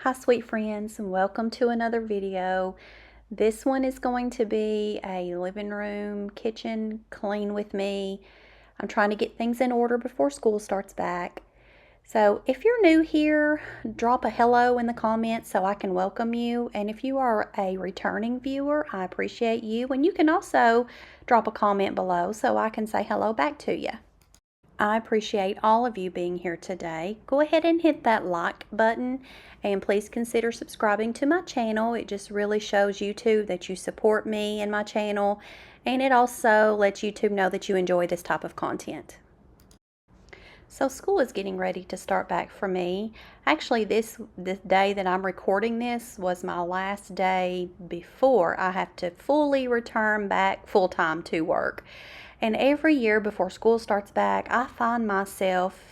Hi sweet friends, and welcome to another video. This one is going to be a living room, kitchen, clean with me. I'm trying to get things in order before school starts back. So if you're new here, drop a hello in the comments so I can welcome you. And if you are a returning viewer, I appreciate you. And you can also drop a comment below so I can say hello back to you. I appreciate all of you being here today. Go ahead and hit that like button and please consider subscribing to my channel. It just really shows YouTube that you support me and my channel, and it also lets YouTube know that you enjoy this type of content. So school is getting ready to start back for me. Actually, this day that I'm recording this was my last day before I have to fully return back full-time to work. And every year before school starts back, I find myself,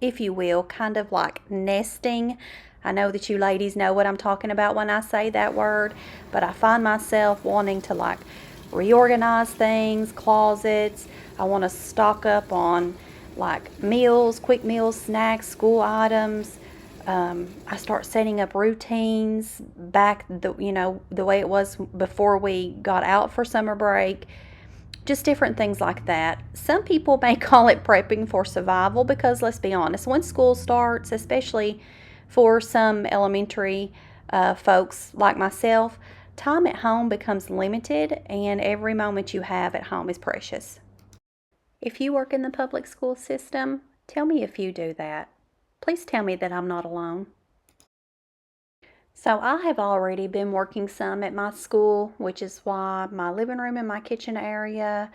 if you will, kind of like nesting. I know that you ladies know what I'm talking about when I say that word, but I find myself wanting to like reorganize things, closets. I want to stock up on like meals, quick meals, snacks, school items. I start setting up routines back the way it was before we got out for summer break. Just different things like that. Some people may call it prepping for survival because let's be honest, when school starts, especially for some elementary folks like myself, time at home becomes limited and every moment you have at home is precious. If you work in the public school system, tell me if you do that. Please tell me that I'm not alone. So I have already been working some at my school, which is why my living room and my kitchen area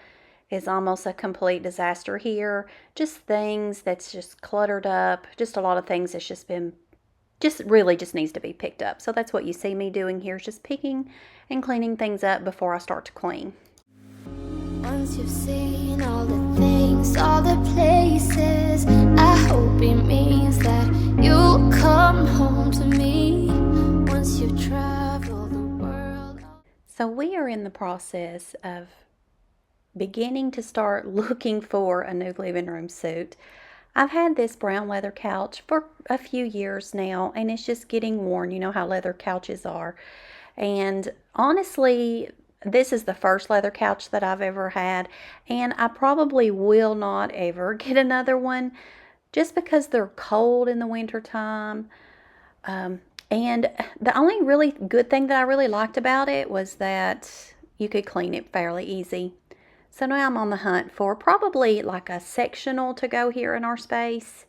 is almost a complete disaster here. Just things that's just cluttered up, just a lot of things that's just really needs to be picked up. So that's what you see me doing here, is just picking and cleaning things up before I start to clean. Once you've seen all the things, all the places, I hope it means that you'll come home to me. Once you've traveled the world. So we are in the process of beginning to start looking for a new living room suit. I've had this brown leather couch for a few years now, and it's just getting worn. You know how leather couches are. And honestly, this is the first leather couch that I've ever had, and I probably will not ever get another one just because they're cold in the winter time. And the only really good thing that I really liked about it was that you could clean it fairly easy. So now I'm on the hunt for probably like a sectional to go here in our space.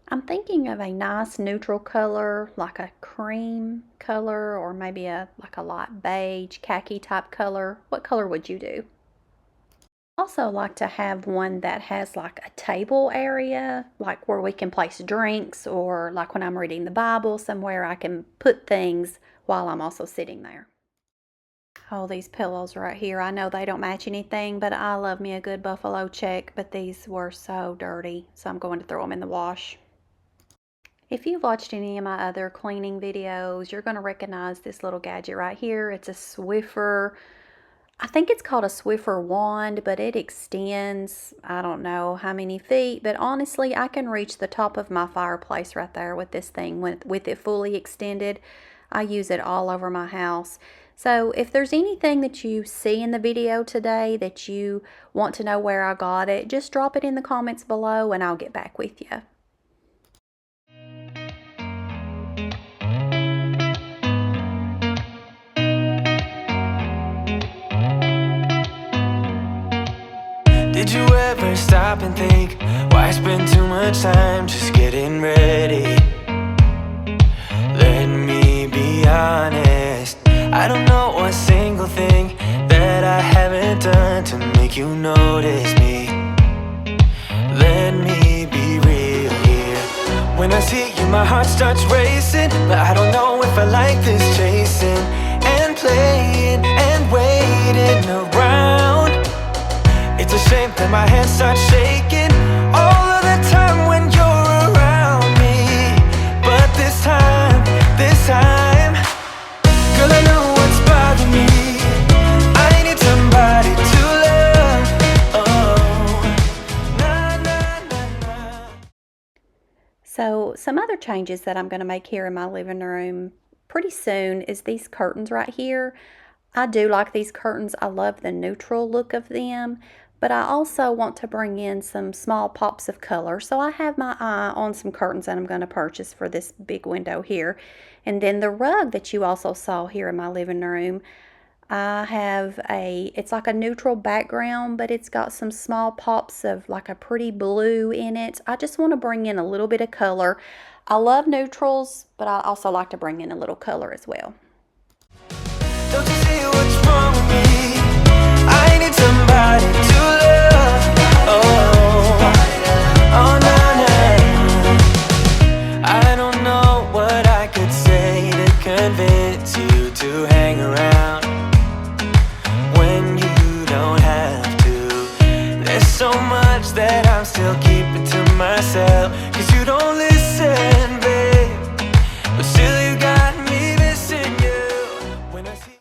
I'm thinking of a nice neutral color, like a cream color, or maybe like a light beige, khaki type color. What color would you do? I also like to have one that has like a table area, like where we can place drinks, or like when I'm reading the Bible, somewhere I can put things while I'm also sitting there. Oh, these pillows right here. I know they don't match anything, but I love me a good buffalo check, but these were so dirty, so I'm going to throw them in the wash. If you've watched any of my other cleaning videos, you're going to recognize this little gadget right here. It's a Swiffer. I think it's called a Swiffer wand, but it extends, I don't know how many feet, but honestly, I can reach the top of my fireplace right there with this thing, with it fully extended. I use it all over my house. So if there's anything that you see in the video today that you want to know where I got it, just drop it in the comments below and I'll get back with you. Did you ever stop and think, why spend too much time just getting ready? Let me be honest, I don't know a single thing that I haven't done to make you notice me. Let me be real here. When I see you, my heart starts racing, but I don't know if I like this chasing and playing and waiting around. It's a shame that my hands start shaking all of the time when you're around me. But this time, girl, I know what's bothering me. I need somebody to love. Oh, nah, nah, nah, nah. So some other changes that I'm going to make here in my living room pretty soon is these curtains right here. I do like these curtains. I love the neutral look of them, but I also want to bring in some small pops of color. So I have my eye on some curtains that I'm going to purchase for this big window here. And then the rug that you also saw here in my living room, I have it's like a neutral background, but it's got some small pops of like a pretty blue in it. I just want to bring in a little bit of color. I love neutrals, but I also like to bring in a little color as well. Don't you see what's wrong with me? I need somebody to love. Oh, nah. I don't know what I could say to convince you to hang around when you don't have to. There's so much that I'm still keeping to myself, 'cause you don't listen, babe. But still you got me missing you when I see.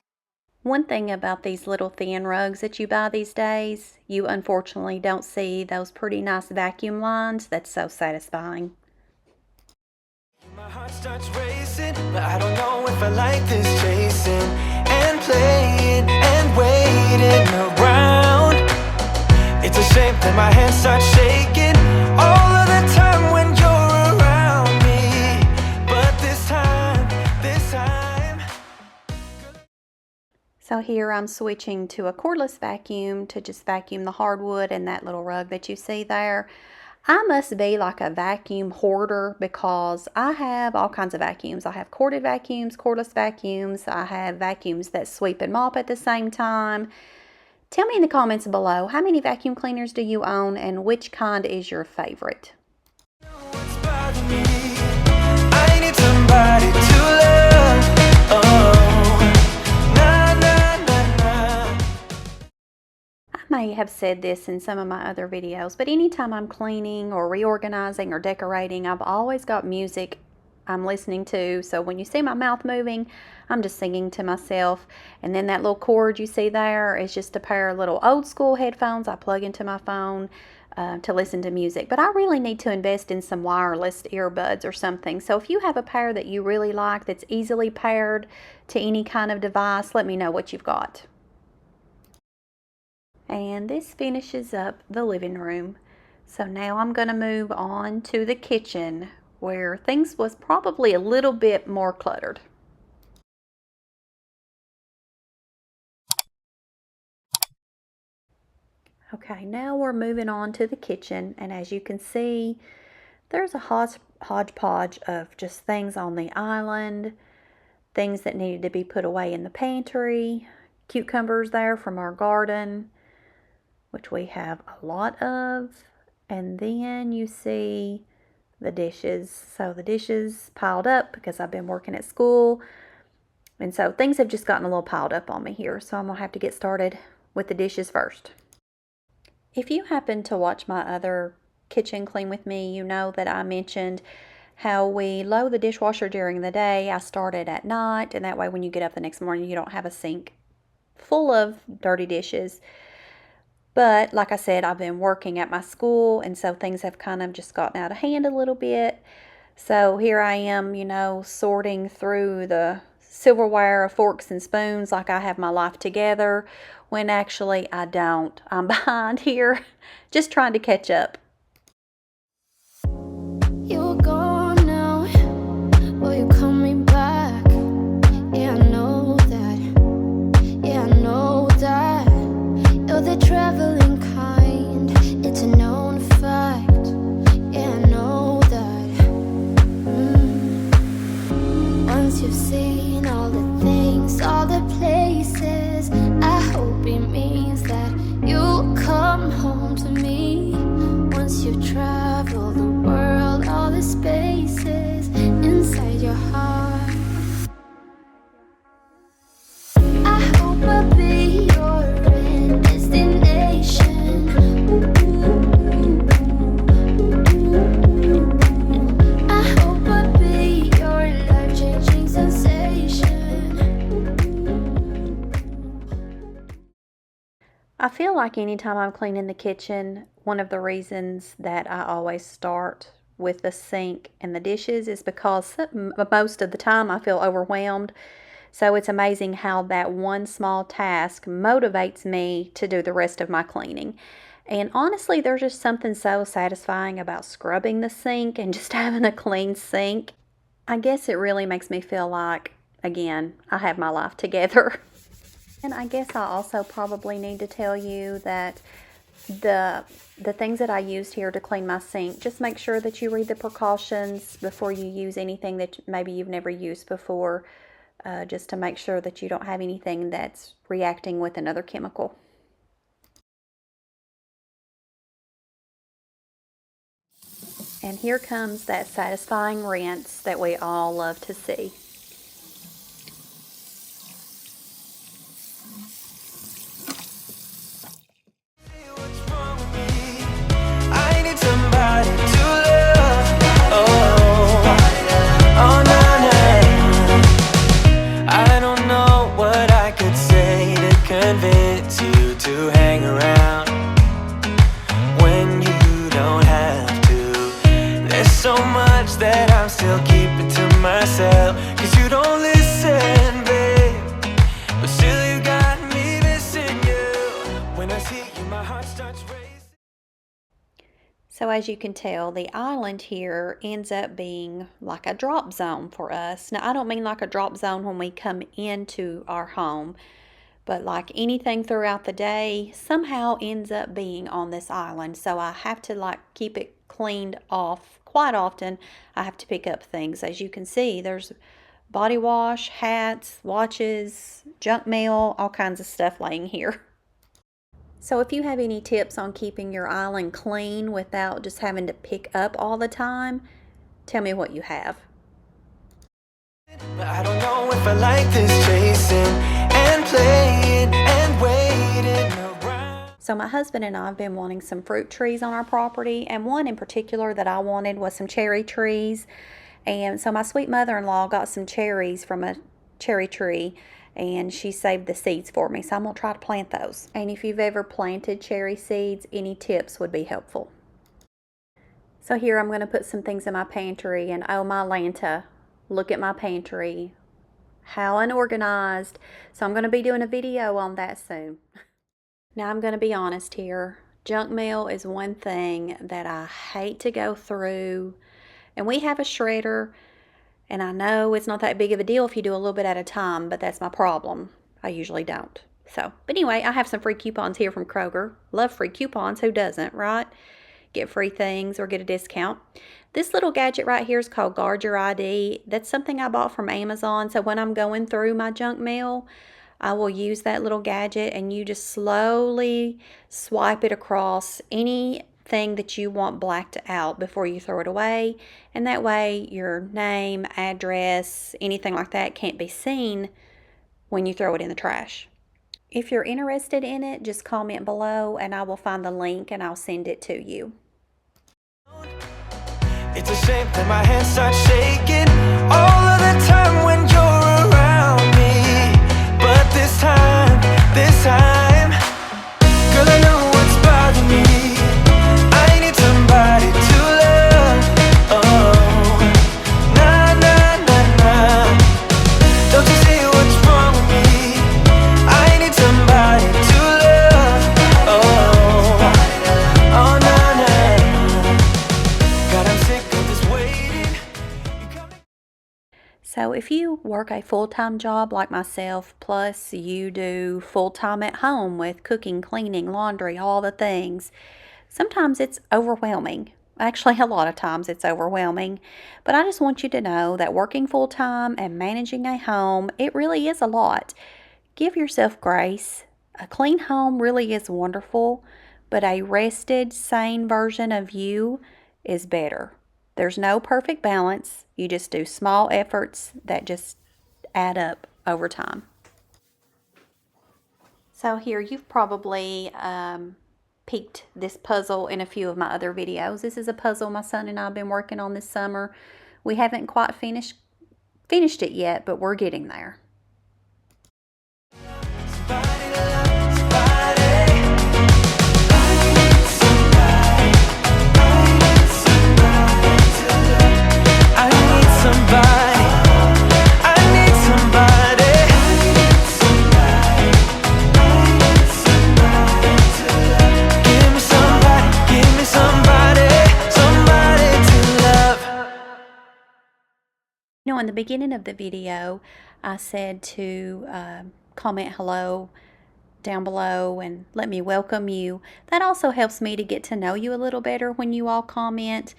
One thing about these little thin rugs that you buy these days, you unfortunately don't see those pretty nice vacuum lines. That's so satisfying. My heart starts racing, but I don't know if I like this chasing and playing and waiting around. It's a shame that my hands start shaking all of the time when you're around me. But this time. So here I'm switching to a cordless vacuum to just vacuum the hardwood and that little rug that you see there. I must be like a vacuum hoarder because I have all kinds of vacuums. I have corded vacuums, cordless vacuums. I have vacuums that sweep and mop at the same time. Tell me in the comments below, how many vacuum cleaners do you own and which kind is your favorite? What's bothering me? I need somebody to love. Oh, nah, nah, nah, nah. I may have said this in some of my other videos, but anytime I'm cleaning or reorganizing or decorating, I've always got music I'm listening to. So when you see my mouth moving, I'm just singing to myself. And then that little cord you see there is just a pair of little old school headphones I plug into my phone to listen to music. But I really need to invest in some wireless earbuds or something. So if you have a pair that you really like that's easily paired to any kind of device, let me know what you've got. And this finishes up the living room. So now I'm going to move on to the kitchen, where things was probably a little bit more cluttered. Okay, now we're moving on to the kitchen, and as you can see, there's a hodgepodge of just things on the island, things that needed to be put away in the pantry, cucumbers there from our garden, which we have a lot of, and then you see the dishes. So the dishes piled up because I've been working at school, and so things have just gotten a little piled up on me here, so I'm gonna have to get started with the dishes first. If you happen to watch my other kitchen Clean With Me, you know that I mentioned how we load the dishwasher during the day. I started at night, and that way when you get up the next morning you don't have a sink full of dirty dishes. But like I said, I've been working at my school, and so things have kind of just gotten out of hand a little bit. So here I am, you know, sorting through the silverware of forks and spoons like I have my life together, when actually I don't. I'm behind here, just trying to catch up. You're gone now, but you're coming back. Yeah, I know that. Yeah, I know that. You're the traveling kind. It's a known fact. Yeah, I know that. Once you've seen all the things, all the places, I hope it means that you'll come home to me. Once you've traveled the world, all the spaces inside your heart, I hope I'll be your end destination. I hope I'll be your life-changing sensation. I feel like anytime I'm cleaning the kitchen, one of the reasons that I always start with the sink and the dishes is because most of the time I feel overwhelmed. So it's amazing how that one small task motivates me to do the rest of my cleaning. And honestly, there's just something so satisfying about scrubbing the sink and just having a clean sink. I guess it really makes me feel like, again, I have my life together. And I guess I also probably need to tell you that the things that I used here to clean my sink, just make sure that you read the precautions before you use anything that maybe you've never used before, just to make sure that you don't have anything that's reacting with another chemical. And here comes that satisfying rinse that we all love to see. I need somebody to love. Oh, nah, nah. I don't know what I could say to convince you to hang around when you don't have to. There's so much that I'm still keeping to myself, 'cause you don't listen, babe. But still you got me missing you. When I see you, my heart starts racing. So as you can tell, the island here ends up being like a drop zone for us. Now, I don't mean like a drop zone when we come into our home, but like anything throughout the day somehow ends up being on this island. So I have to like keep it cleaned off quite often. I have to pick up things. As you can see, there's body wash, hats, watches, junk mail, all kinds of stuff laying here. So if you have any tips on keeping your island clean without just having to pick up all the time, tell me what you have. But I don't know if I like this chasing and playing and waiting around. So my husband and I have been wanting some fruit trees on our property, and one in particular that I wanted was some cherry trees. And so my sweet mother-in-law got some cherries from a cherry tree, and she saved the seeds for me, so I'm going to try to plant those. And if you've ever planted cherry seeds, any tips would be helpful. So here I'm going to put some things in my pantry, and oh my Lanta, look at my pantry. How unorganized. So I'm going to be doing a video on that soon. Now I'm going to be honest here. Junk mail is one thing that I hate to go through. And we have a shredder, and I know it's not that big of a deal if you do a little bit at a time, but that's my problem. I usually don't. So, but anyway, I have some free coupons here from Kroger. Love free coupons. Who doesn't, right? Get free things or get a discount. This little gadget right here is called Guard Your ID. That's something I bought from Amazon. So when I'm going through my junk mail, I will use that little gadget, and you just slowly swipe it across anything that you want blacked out before you throw it away. And that way your name, address, anything like that can't be seen when you throw it in the trash. If you're interested in it, just comment below and I will find the link and I'll send it to you. It's a shame that my hands start shaking all of the time when you're around me. But this time, girl, I know what's bothering me. I need somebody to love. Oh, nah, nah, nah, nah. Don't you see what's wrong with me? I need somebody to love. Oh, oh, nah, nah. God, I'm sick of this waiting. So if you work a full-time job like myself, plus you do full-time at home with cooking, cleaning, laundry, all the things, sometimes it's overwhelming. Actually, a lot of times it's overwhelming. But I just want you to know that working full-time and managing a home, it really is a lot. Give yourself grace. A clean home really is wonderful, but a rested, sane version of you is better. There's no perfect balance. You just do small efforts that just add up over time. So here, you've probably peeked this puzzle in a few of my other videos. This is a puzzle my son and I have been working on this summer. We haven't quite finished it yet, but we're getting there. in the beginning of the video, I said to comment hello down below and let me welcome you. That also helps me to get to know you a little better when you all comment.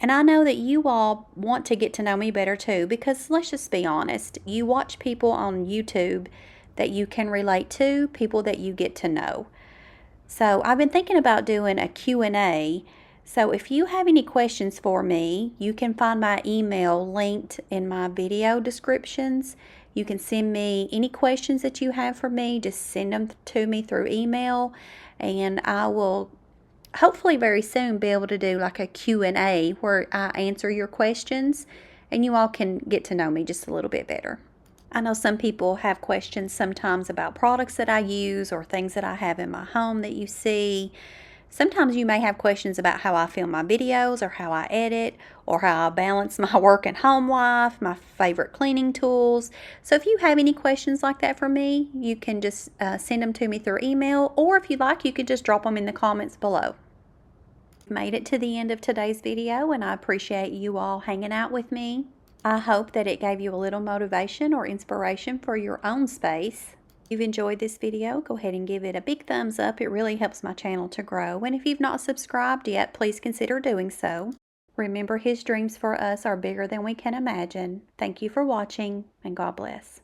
And I know that you all want to get to know me better too, because let's just be honest, you watch people on YouTube that you can relate to, people that you get to know. So I've been thinking about doing a Q&A. So if you have any questions for me, you can find my email linked in my video descriptions. You can send me any questions that you have for me, just send them to me through email, and I will hopefully very soon be able to do like a Q&A where I answer your questions and you all can get to know me just a little bit better. I know some people have questions sometimes about products that I use or things that I have in my home that you see. Sometimes you may have questions about how I film my videos or how I edit or how I balance my work and home life, my favorite cleaning tools. So if you have any questions like that for me, you can just send them to me through email, or if you'd like, you could just drop them in the comments below. Made it to the end of today's video, and I appreciate you all hanging out with me. I hope that it gave you a little motivation or inspiration for your own space. If you've enjoyed this video, go ahead and give it a big thumbs up. It really helps my channel to grow. And if you've not subscribed yet, please consider doing so. Remember, His dreams for us are bigger than we can imagine. Thank you for watching, and God bless.